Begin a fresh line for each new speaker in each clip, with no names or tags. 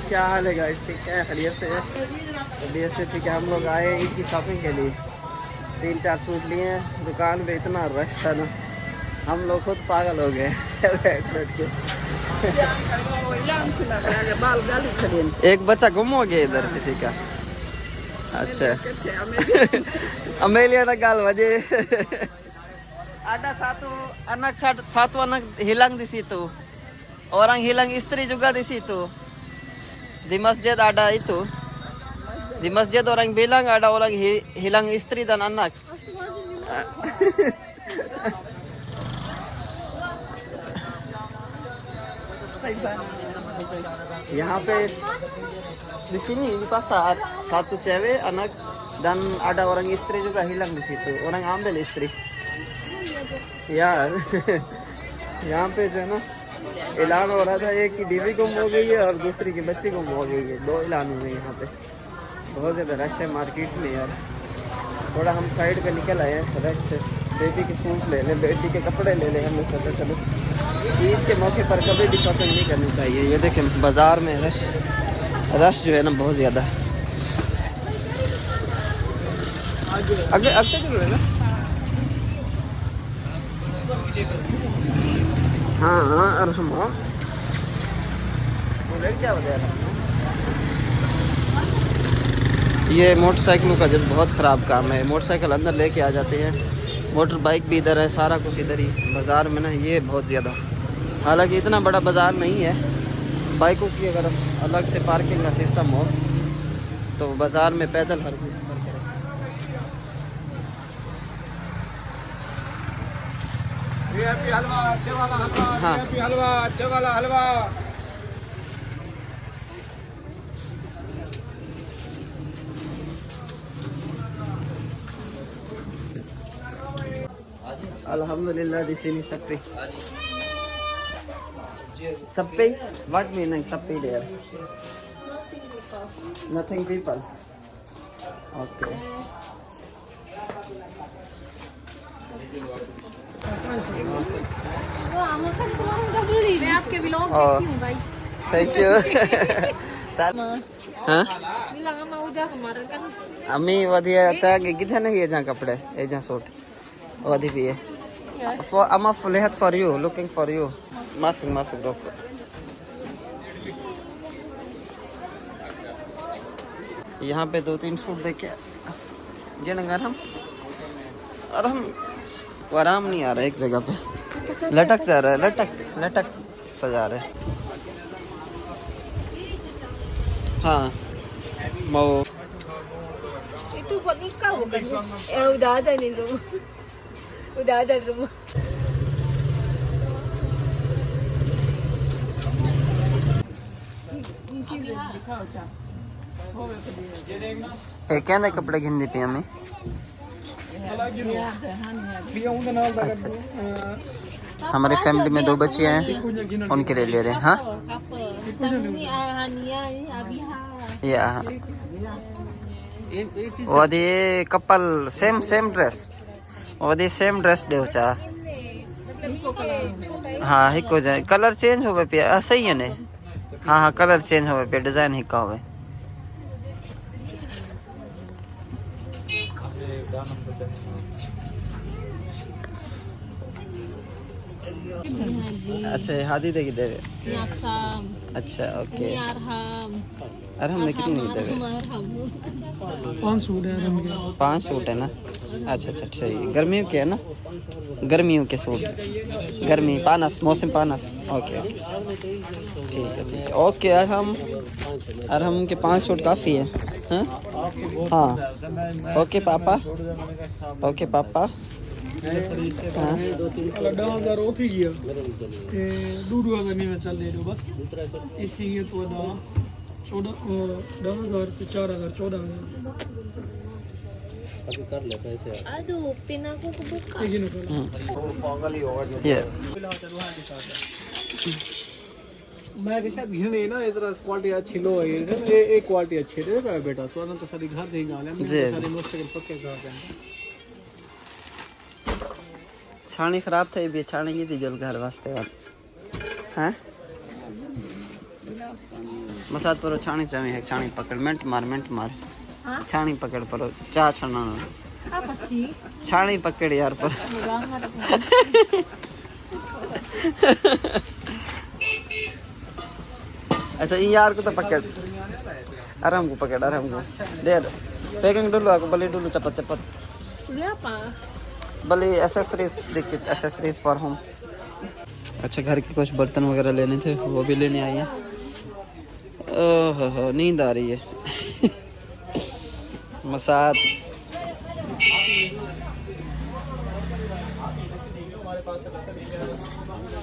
क्या हाल है गाइस? ठीक है, खैरियत से है? खैरियत से ठीक है। हम लोग आए ईद की शॉपिंग के लिए, 3-4 सूट लिए हैं। दुकान पे इतना रश था ना, हम लोग खुद पागल हो गए बैठ बैठ के। एक बच्चा गुम हो गया इधर किसी का। अच्छा अमेलिया ना गाल वजे ada satu anak hilang di situ. Orang hilang istri juga di situ. Di masjid ada itu. Di masjid orang bilang ada orang hilang istri dan anak. यहाँ पे di sini di pasar satu cewek anak dan ada orang istri juga hilang di situ. Orang ambil istri. यार यहाँ पे जो है ना ऐलान हो रहा था, एक की बीवी गुम हो गई है और दूसरी की बच्ची गुम हो गई है। 2 ऐलान हुए हैं यहाँ पे। बहुत ज़्यादा रश है मार्केट में यार। थोड़ा हम साइड पे निकल आए हैं रश से। बेबी के सूट ले लें, बेटी के कपड़े ले लें। हमने सोचा चलो ईद के मौके पर कभी भी शॉपिंग नहीं करनी चाहिए। ये देखें बाज़ार में रश जो है ना बहुत ज़्यादा। आगे आगे चलो है ना। हाँ हाँ अरहम क्या हो जाएगा। ये मोटरसाइकिलों का जब बहुत ख़राब काम है। मोटरसाइकिल अंदर लेके आ जाते हैं, मोटर बाइक भी इधर है, सारा कुछ इधर ही बाज़ार में ना। ये बहुत ज़्यादा, हालांकि इतना बड़ा बाज़ार नहीं है। बाइकों की अगर अलग से पार्किंग का सिस्टम हो तो बाज़ार में पैदल हर कुछ हलवा अच्छे वाला हलवा। हाँ हलवा अच्छे वाला हलवा। Alhamdulillah di sini sepi. Sepi? What meaning sepi there? Nothing people. Okay.
मैं आपके व्लॉग देखती हूँ भाई।
Thank you. हाँ?
Bilang sama udah kemarin kan.
Ami wadi आता कि किधर नहीं है जहाँ कपड़े है जहाँ सूट wadi भी है। For ama lihat for you, looking for you. Masuk dok. यहाँ पे 2-3 सूट देखे ये नगर हम और हम आराम नहीं आ रहा है एक जगह पे। लटक जा रहा है, लटक जा रहा है। हाँ mau
Itu buat nikah bukan sih? Udah ada nih di rumah. Udah ada di rumah.
कहने कपड़े घिंदी पे हमें। हमारी फैमिली में 2 बच्चे हैं, उनके लिए ले रहे हैं। हाँ या वदी कपल सेम ड्रेस वदी सेम ड्रेस देवचा। हाँ हिक हो जाए, कलर चेंज होवे पे सही है ने। हाँ कलर चेंज होवे पे डिजाइन हिक्का होवे। अच्छा हादी दे देवे। अच्छा ओके। अरहम ने कितने की देवे?
5 सूट है अरहम के।
5 सूट है ना। अच्छा ठीक है। गर्मियों के है ना, गर्मियों के सूट। गर्मी पानस मौसम पानस। ओके ठीक है ओके। अरहम के 5 सूट काफ़ी है। हाँ ओके पापा। हाँ
10,000 उठी गया ते 2,000 में चल दे दो बस। इतनी ये तो 10,000 ते 4,000 14,000
अभी कर ले पैसे।
Aduh, pin aku kebuka.
ये गिनो कर।
ये
मैं के शायद घिरने ना इधर क्वालिटी अच्छी लो है। ये क्वालिटी अच्छी है बेटा। तो ना तो सारी घर से ही गाल है। मैं सारी मोटरसाइकिल पक्के घर पे
छानी खराब थी भी छानी की थी जल घर वास्ते। हाँ मसाद पर छाणी चाहे है छाणी पकड़ मिनट मार
हाँ?
छाणी पकड़ पर चा छाना
Apa sih?
छाणी पकड़ यार पर अच्छा ये यार को तो पकड़ आराम को पकड़ आराम को दे pegang dulu aku beli dulu cepat-cepat
Beli apa?
बली एसेसरीज देखिए एसेसरीज फॉर होम। अच्छा घर के कुछ बर्तन वगैरह लेने थे वो भी लेने आई हैं। ओहो नींद आ रही है मसाद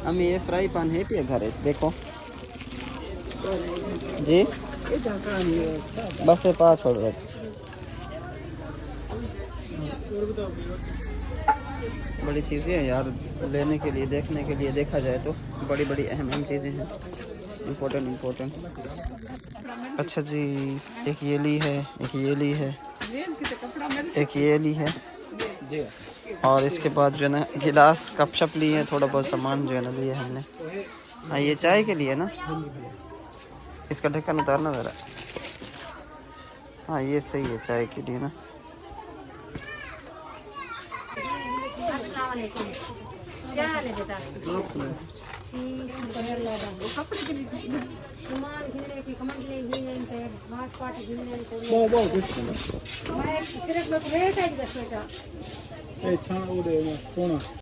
हम ये फ्राई पैन है पिया घर से देखो जी बस ये पाँच छोड़ रहे बड़ी चीज़ें हैं यार लेने के लिए देखने के लिए देखा जाए तो बड़ी बड़ी अहम चीज़ें हैं इम्पोर्टेंट। अच्छा जी एक ये ली है एक ये ली है एक ये ली है और इसके बाद जो है ना गिलास कप शप लिए हैं थोड़ा बहुत सामान जो है ना लिया हमने। हाँ ये चाय के लिए ना इसका ढक्कन उतारना ज़रा। हाँ ये सही है चाय के लिए ना।
क्या हाल है बेटा? कपड़े के लिए सामान घिरने की कमर ले घिरने मास पाट घिरने
बहुत कुछ
मैं सिर्फ रेट है 10 बेटा
ए छाना उड़े ना कोना